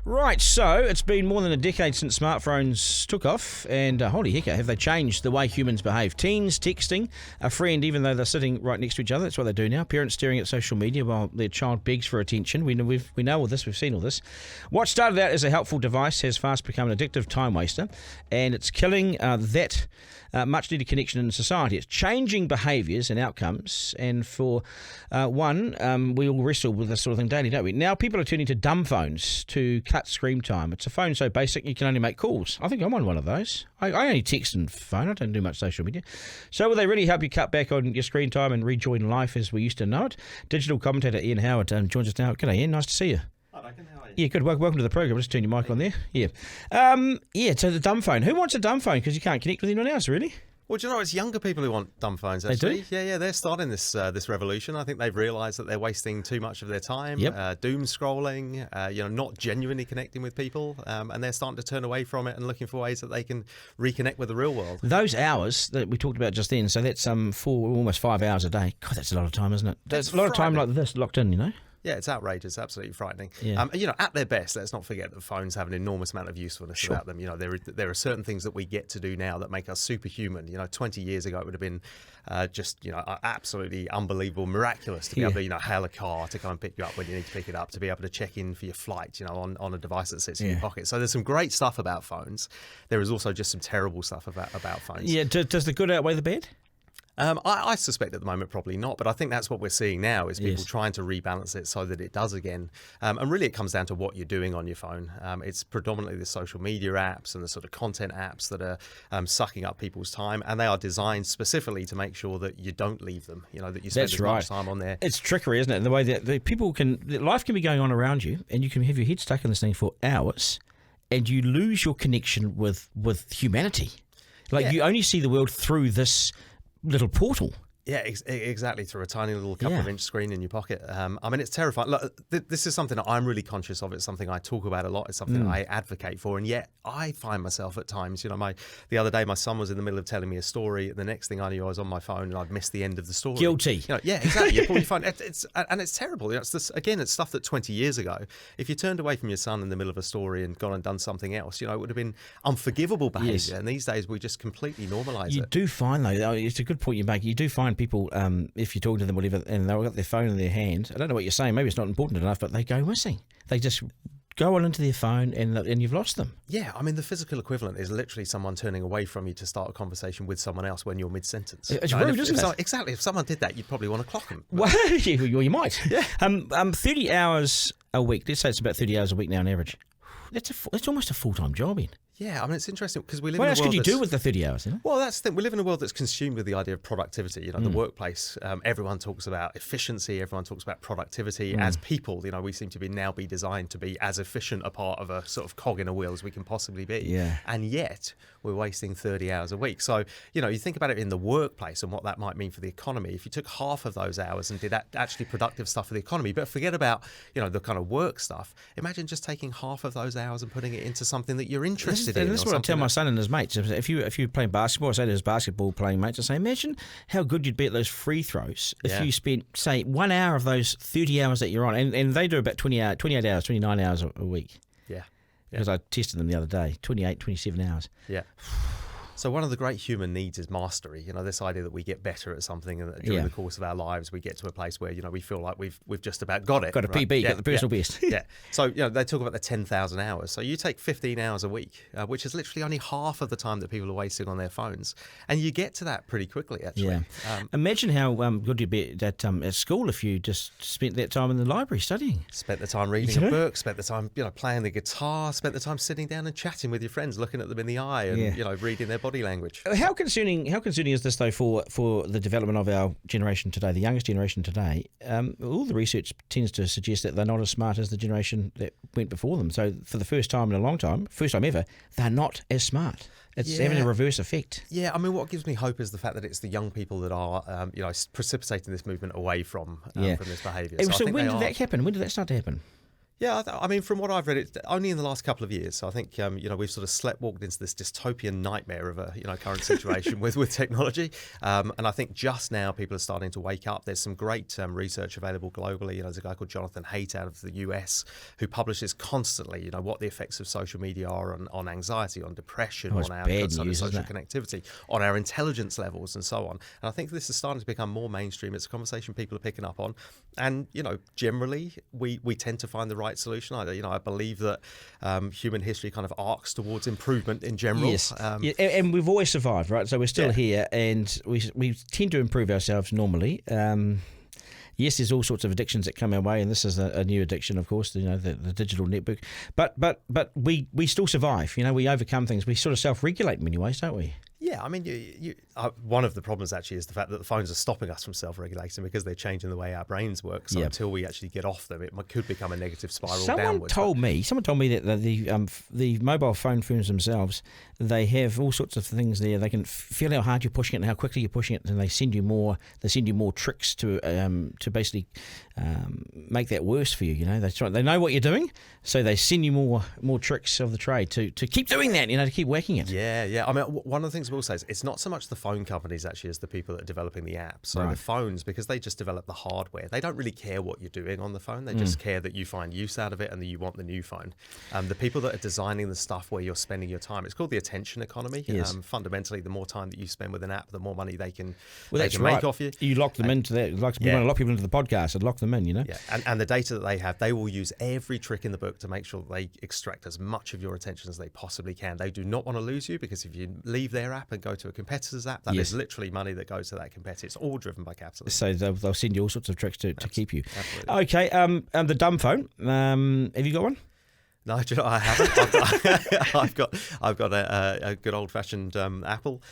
Right, so it's been more than a decade since smartphones took off, and holy heck, have they changed the way humans behave. Teens texting a friend even though they're sitting right next to each other. That's what they do now. Parents staring at social media while their child begs for attention. We know all this, we've seen all this. What started out as a helpful device has fast become an addictive time waster, and it's killing that much needed connection in society. It's changing behaviours and outcomes, and for we all wrestle with this sort of thing daily, don't we? Now people are turning to dumb phones to cut screen time. It's a phone so basic you can only make calls. I think I'm on one of those. I only text and phone. I don't do much social media. So will they really help you cut back on your screen time and rejoin life as we used to know it? Digital commentator Ian Howard joins us now. G'day, Ian. Nice to see you. Hi, Duncan. How are you? Yeah, good. Welcome to the program. Just turn your mic on there. Yeah. So the dumb phone. Who wants a dumb phone? Because you can't connect with anyone else, really. Well, do you know, it's younger people who want dumb phones, actually. They do? Yeah, they're starting this revolution. I think they've realised that they're wasting too much of their time, doom scrolling, not genuinely connecting with people, and they're starting to turn away from it and looking for ways that they can reconnect with the real world. Those hours that we talked about just then, so that's almost 5 hours a day. God, that's a lot of time, isn't it? That's a lot of time like this locked in, you know? Yeah, it's outrageous, absolutely frightening. Yeah. At their best, let's not forget that phones have an enormous amount of usefulness about them. There are certain things that we get to do now that make us superhuman. 20 years ago it would have been absolutely unbelievable, miraculous to be able to hail a car to come and pick you up when you need to pick it up, to be able to check in for your flight, on a device that sits in your pocket. So there's some great stuff about phones. There is also just some terrible stuff about phones. Yeah, does the good outweigh the bad? I suspect at the moment probably not, but I think that's what we're seeing now is people trying to rebalance it so that it does again. And really it comes down to what you're doing on your phone. It's predominantly the social media apps and the sort of content apps that are sucking up people's time, and they are designed specifically to make sure that you don't leave them, that you spend much time on there. It's trickery, isn't it? The way that life can be going on around you, and you can have your head stuck in this thing for hours, and you lose your connection with humanity. You only see the world through this little portal. Yeah, exactly, through a tiny little couple of inch screen in your pocket. It's terrifying. Look, this is something that I'm really conscious of. It's something I talk about a lot. It's something I advocate for. And yet I find myself at times, the other day my son was in the middle of telling me a story. The next thing I knew, I was on my phone and I'd missed the end of the story. Guilty. Yeah, exactly. You pull your phone. It's terrible. It's stuff that 20 years ago, if you turned away from your son in the middle of a story and gone and done something else, it would have been unforgivable behaviour. Yes. And these days we just completely normalise it. You do find, though, it's a good point you make, you do find people, if you're talking to them, whatever, and they've got their phone in their hand, I don't know what you're saying, maybe it's not important enough, but they go missing. They just go on into their phone and you've lost them. Yeah, the physical equivalent is literally someone turning away from you to start a conversation with someone else when you're mid-sentence. It's rude, isn't it? Exactly. If someone did that, you'd probably want to clock them. Well, you might. Yeah. 30 hours a week, let's say it's about 30 hours a week now on average. That's almost a full-time job, Ian. Yeah, it's interesting because we live in a world. What else could you do with the 30 hours? Well, that's the thing. We live in a world that's consumed with the idea of productivity. The workplace, everyone talks about efficiency, everyone talks about productivity. As people, we seem to now be designed to be as efficient a part of a sort of cog in a wheel as we can possibly be. Yeah. And yet, we're wasting 30 hours a week. So, you think about it in the workplace and what that might mean for the economy. If you took half of those hours and did actually productive stuff for the economy, but forget about, the kind of work stuff, imagine just taking half of those hours and putting it into something that you're interested in. This is what I tell my son and his mates. If you're playing basketball, I say to his basketball playing mates, I say, imagine how good you'd be at those free throws if you spent, say, 1 hour of those 30 hours that you're on. And they do about 28 hours, 29 hours a week. Yeah. Because I tested them the other day, 28, 27 hours. Yeah. So one of the great human needs is mastery. This idea that we get better at something, and that during the course of our lives we get to a place where we feel like we've just about got it. Got a PB, got the personal best. Yeah. So they talk about the 10,000 hours. So you take 15 hours a week, which is literally only half of the time that people are wasting on their phones, and you get to that pretty quickly. Actually, imagine how good you'd be at school if you just spent that time in the library studying. Spent the time reading a book. Spent the time playing the guitar. Spent the time sitting down and chatting with your friends, looking at them in the eye, and reading their body language. How concerning is this, though, for the development of our generation today, the youngest generation today? All the research tends to suggest that they're not as smart as the generation that went before them. So for the first time in a long time, first time ever, they're not as smart. It's having a reverse effect. Yeah, what gives me hope is the fact that it's the young people that are, precipitating this movement away from this behaviour. So when did that happen? When did that start to happen? Yeah, I mean, from what I've read, it's only in the last couple of years. So I think we've sort of sleptwalked into this dystopian nightmare of a current situation with technology, and I think just now people are starting to wake up. There's some great research available globally. There's a guy called Jonathan Haidt out of the US who publishes constantly, what the effects of social media are on anxiety, on depression, on our social connectivity, on our intelligence levels, and so on. And I think this is starting to become more mainstream. It's a conversation people are picking up on, and generally we tend to find the right solution. I believe that human history kind of arcs towards improvement in general. Yes, and we've always survived, right? So we're still here, and we tend to improve ourselves normally. Yes, there's all sorts of addictions that come our way, and this is a new addiction, of course, the digital network. But we still survive. We overcome things. We sort of self-regulate in many ways, don't we? Yeah, I mean, one of the problems actually is the fact that the phones are stopping us from self-regulating because they're changing the way our brains work. So until we actually get off them, it could become a negative spiral downwards. Someone told me that the mobile phone firms themselves, they have all sorts of things there. They can feel how hard you're pushing it and how quickly you're pushing it, and they send you more. They send you more tricks to basically make that worse for you. They know what you're doing, so they send you more tricks of the trade to keep doing that. To keep whacking it. Yeah. I mean, one of the things we'll say is it's not so much the phone companies actually as the people that are developing the apps. So the phones, because they just develop the hardware, they don't really care what you're doing on the phone. They just care that you find use out of it and that you want the new phone. The people that are designing the stuff where you're spending your time, it's called the attention economy. Yes. Fundamentally, the more time that you spend with an app, the more money they can make off you. You lock them into that. We want to lock people into the podcast and lock them in, Yeah, and the data that they have, they will use every trick in the book to make sure that they extract as much of your attention as they possibly can. They do not want to lose you, because if you leave their app and go to a competitor's app, that is literally money that goes to that competitor. It's all driven by capitalism. So they'll send you all sorts of tricks to keep you. Absolutely. Okay, the dumb phone. Have you got one? No, I haven't. I've got a good old fashioned Apple.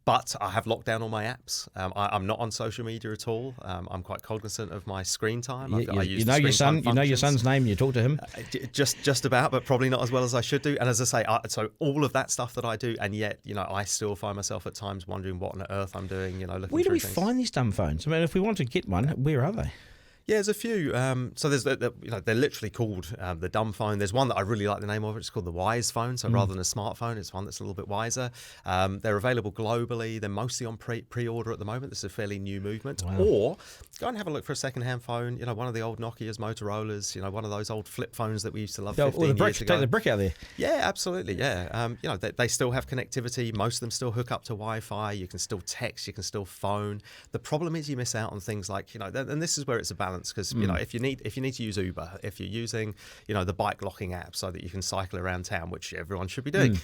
But I have locked down all my apps. I'm not on social media at all. I'm quite cognizant of my screen time. You know your son's name. You talk to him. Just about, but probably not as well as I should do. And as I say, so all of that stuff that I do, and yet I still find myself at times wondering what on earth I'm doing. Looking where do we things. find these dumb phones? I mean, if we want to get one, where are they? Yeah, there's a few. So there's they're literally called the dumb phone. There's one that I really like the name of. It's called the wise phone. So rather than a smartphone, it's one that's a little bit wiser. They're available globally. They're mostly on pre-order at the moment. This is a fairly new movement. Wow. Or go and have a look for a second-hand phone. One of the old Nokias, Motorola's. One of those old flip phones that we used to love 15 years ago. Take the brick out there. Yeah, absolutely. Yeah. They still have connectivity. Most of them still hook up to Wi-Fi. You can still text. You can still phone. The problem is you miss out on things like and this is where it's a balance. Because if you need to use Uber, if you're using the bike locking app so that you can cycle around town, which everyone should be doing,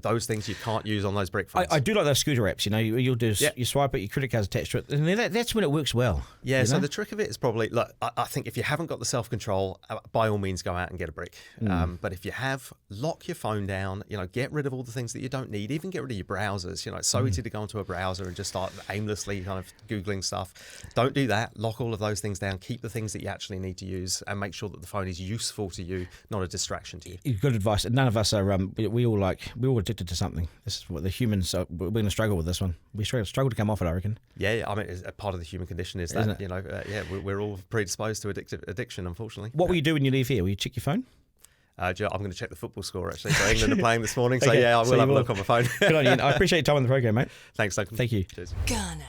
those things you can't use on those brick phones. I do like those scooter apps. You'll do you swipe it, your credit card's attached to it, and that's when it works well. Yeah. So the trick of it is probably I think if you haven't got the self-control, by all means go out and get a brick. But if you have, lock your phone down. Get rid of all the things that you don't need. Even get rid of your browsers. It's so easy to go onto a browser and just start aimlessly kind of googling stuff. Don't do that. Lock all of those things down. Keep the things that you actually need to use, and make sure that the phone is useful to you, not a distraction to you. Good advice. None of us are. We're all addicted to something. This is what the humans are. We're going to struggle with this one. We struggle to come off it, I reckon. Yeah. I mean, it's a part of the human condition is that we're all predisposed to addiction, unfortunately. What will you do when you leave here? Will you check your phone? I'm going to check the football score, actually. So England are playing this morning. So okay. I will have a look on my phone. Good on you. I appreciate your time on the program, mate. Thanks, Duncan. Thank you. Cheers. Garner.